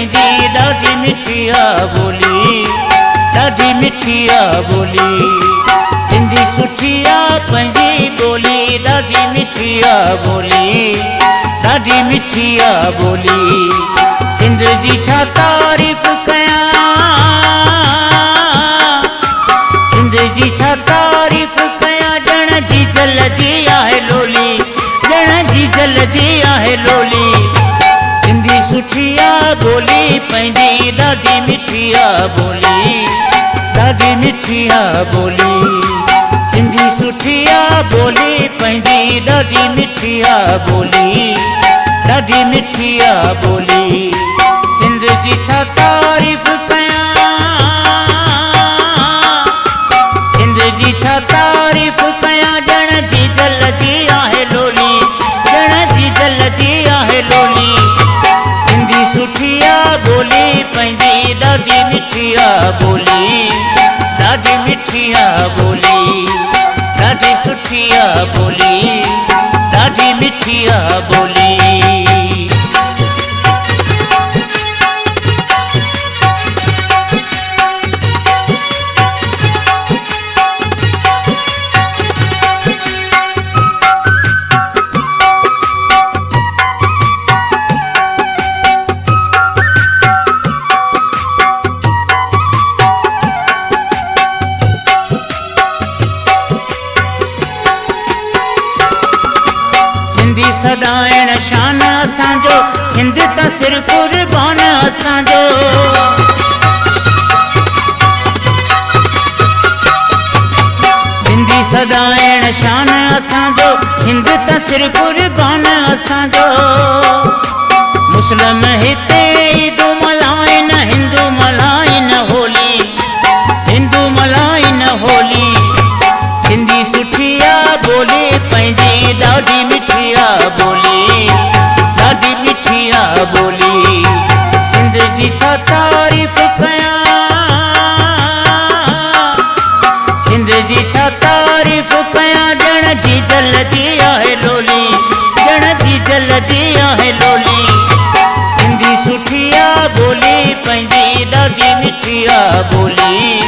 पंहिंजी ॾाढी मिठी आ ॿोली, ॾाढी मिठी आ ॿोली। सिंधी सुठी आ पंहिंजी ॿोली, ॾाढी मिठी आ ॿोली, ॾाढी मिठी आ ॿोली। सिंध जी छा तारीफ़ कयां, सिंध जी छा तारीफ़ कयां, ॼण जी जल जी आहे लोली, ॼण जी जल जी आहे लोली। सिंधी सुठी आ ॿोली पंहिंजी ॾाढी मिठी आ ॿोली, ॾाढी मिठी आ ॿोली। सिंधी सुठी आ ॿोली पंहिंजी ॾाढी मिठी आ ॿोली, ॾाढी मिठी आ ॿोली। सिंध जी छा तारीफ़ कयां, सिंध जी छा तारीफ़ कयां, ॼण जी जल जी आहे लोली, ॼण जी जल जी आहे लोली। सिंधी सुठी आ ॿोली पंहिंजी ॾाढी मिठी आ ॿोली, ॾाढी मिठी आ ॿोली, ॾाढी सुठी आ ॿोली, ॾाढी मिठी आ ॿोली। सदाइण शान असांजो, सिंध त सिर कुर्बान असांजो। सिंधी सदाइण शान असांजो, सिंध त सिर कुर्बान असांजो। मुस्लिम हिते ईद मल्हाइन, हिंदू मल्हाइन होली, हिंदू मल्हाइन होली। सिंधी सुठी आ ॿोली पंहिंजी ॾाढी मिठी आ ॿोली, ॾाढी मिठी आ ॿोली। सिंध जी छा तारीफ़ कयां, सिंध जी छा तारीफ़ कयां, ॼण जी जल जी आहे लोली, ॼण जी जल जी आहे लोली। सिंधी सुठी आ ॿोली पंहिंजी ॾाढी मिठी आ ॿोली,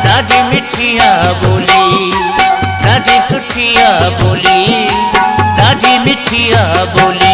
ॾाढी मिठी आ ॿोली, ॾाढी सुठी आ ॿोली, ॾाढी मिठी आ ॿोली।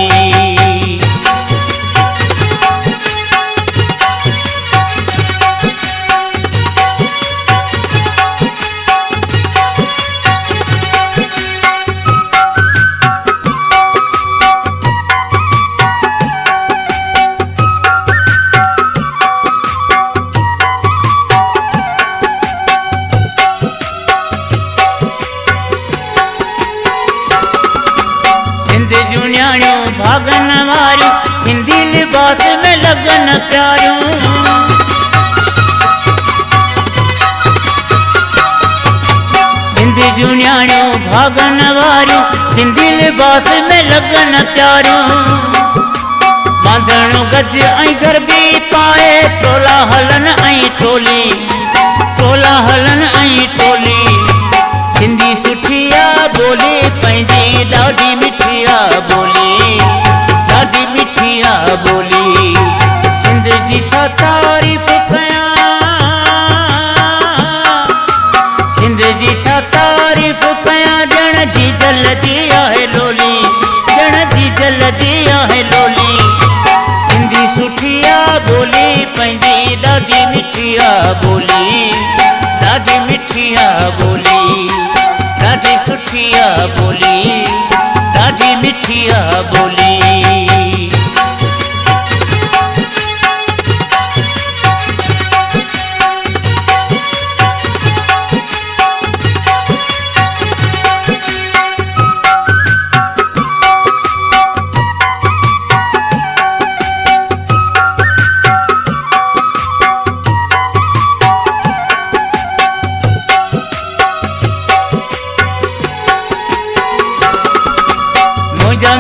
भागन वारियूं सिंधी लिबास में लगन प्यारियूं, सिंधी जूं न्याणियूं भागन वारियूं सिंधी लिबास में लगन प्यारियूं। बांधणो गज ऐं गरबी पाए, टोला हलन ऐं टोली, टोला हलन ऐं टोली। सिंधी सुठी आ ॿोली पंहिंजी ॾाढी मिठी आ ॿोली, ॾाढी मिठी आ ॿोली। सिंध जी छा तारीफ़ कयां, सिंध जी छा तारीफ़ कयां, ॼण जी जल जी आहे लोली, ॼण जी जल जी आहे लोली। सिंधी सुठी आ ॿोली पंहिंजी ॾाढी मिठी आ ॿोली, ॾाढी मिठी आ ॿोली, ॾाढी सुठी आ ॿोली, ॾाढी मिठी आ ॿोली।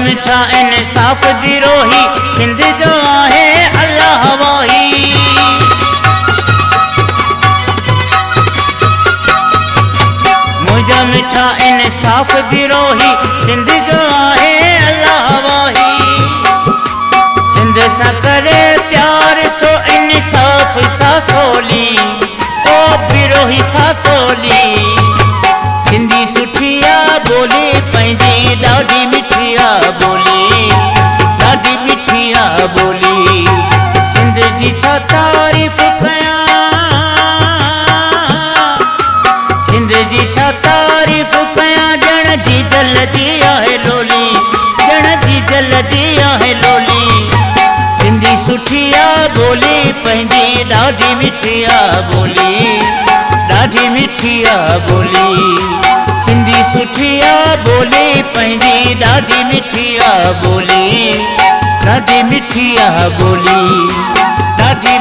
मिठा इंसाफ़ दी रोही, सिंध जो आहे अल्लाह वाही। मुंहिंजा मिठा इंसाफ़ दी रोही, सिंध जो आहे अल्लाह वाही। सिंध सां करे प्यार आ बोली पंहिंजी ॾाढी मिठी आ बोली, ॾाढी मिठी आ बोली। सिंधी सुठी आ बोली पंहिंजी ॾाढी मिठी आ बोली, ॾाढी मिठी आ बोली, ॾाढी